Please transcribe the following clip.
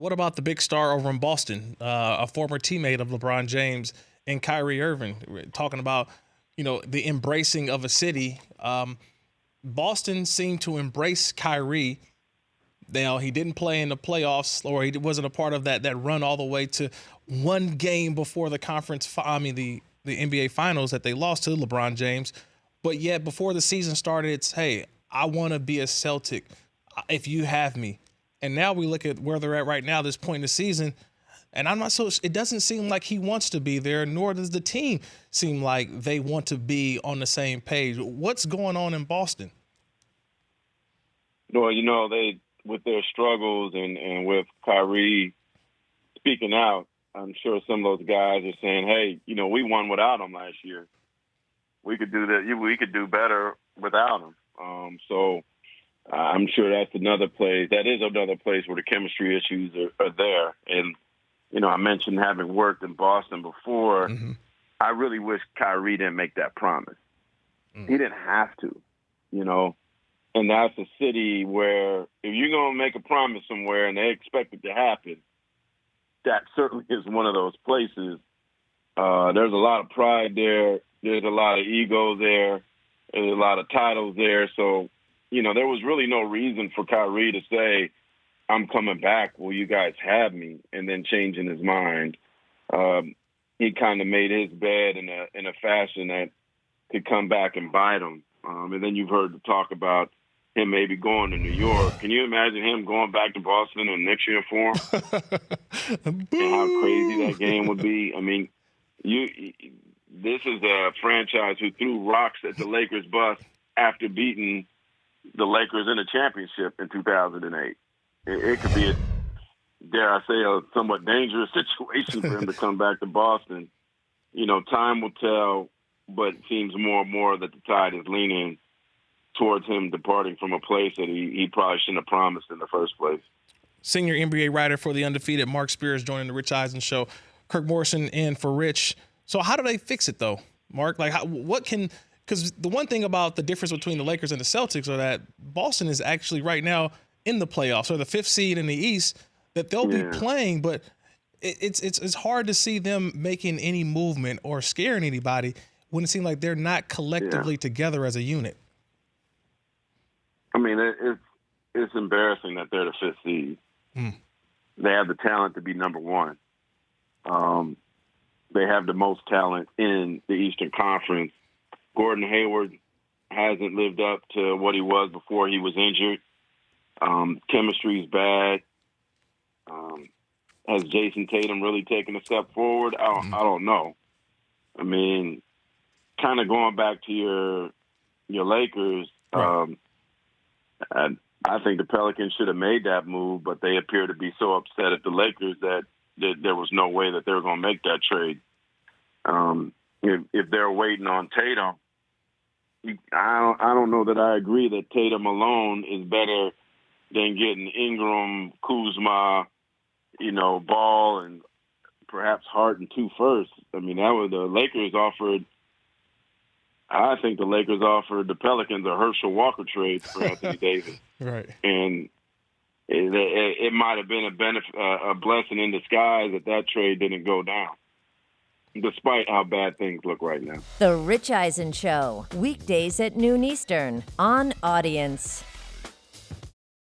What about the big star over in Boston, a former teammate of LeBron James and Kyrie Irving? We're talking about, the embracing of a city. Boston seemed to embrace Kyrie. Now, he didn't play in the playoffs, or he wasn't a part of that run all the way to one game before the the NBA Finals that they lost to LeBron James. But yet, before the season started, it's, hey, I want to be a Celtic if you have me. And now we look at where they're at right now, this point in the season, and it doesn't seem like he wants to be there, nor does the team seem like they want to be on the same page. What's going on in Boston? Well, they, with their struggles and with Kyrie speaking out, I'm sure some of those guys are saying, hey, we won without him last year. We could do that. We could do better without him. So I'm sure that's another place. That is another place where the chemistry issues are there. And, I mentioned having worked in Boston before. Mm-hmm. I really wish Kyrie didn't make that promise. Mm. He didn't have to, And that's a city where if you're going to make a promise somewhere and they expect it to happen, that certainly is one of those places. There's a lot of pride there. There's a lot of ego there. There's a lot of titles there. So, there was really no reason for Kyrie to say, I'm coming back. Will you guys have me? And then changing his mind. He kind of made his bed in a fashion that could come back and bite him. And then you've heard the talk about him maybe going to New York. Can you imagine him going back to Boston in next year form? And how crazy that game would be. I mean, this is a franchise who threw rocks at the Lakers bus after beating the Lakers in a championship in 2008. It could be, dare I say, a somewhat dangerous situation for him to come back to Boston. Time will tell, but it seems more and more that the tide is leaning towards him departing from a place that he probably shouldn't have promised in the first place. Senior NBA writer for The Undefeated, Marc Spears, joining the Rich Eisen Show. Kirk Morrison in for Rich. So how do they fix it, though, Marc? Because the one thing about the difference between the Lakers and the Celtics are that Boston is actually right now in the playoffs, or the 5th seed in the East, that they'll be playing, but it's hard to see them making any movement or scaring anybody when it seems like they're not collectively together as a unit. I mean, it's embarrassing that they're the 5th seed. Mm. They have the talent to be number 1. They have the most talent in the Eastern Conference. Gordon Hayward hasn't lived up to what he was before he was injured. Chemistry's bad. Has Jason Tatum really taken a step forward? I don't know. I mean, kind of going back to your Lakers, right. I think the Pelicans should have made that move, but they appear to be so upset at the Lakers that there was no way that they were going to make that trade. If they're waiting on Tatum, I don't know that I agree that Tatum alone is better than getting Ingram, Kuzma, Ball, and perhaps Hart and 2 firsts. I mean, that was the Lakers offered. I think the Lakers offered the Pelicans a Herschel Walker trade for Anthony Davis. Right. And it might have been a blessing in disguise that trade didn't go down, despite how bad things look right now. The Rich Eisen Show, weekdays at noon Eastern on Audience.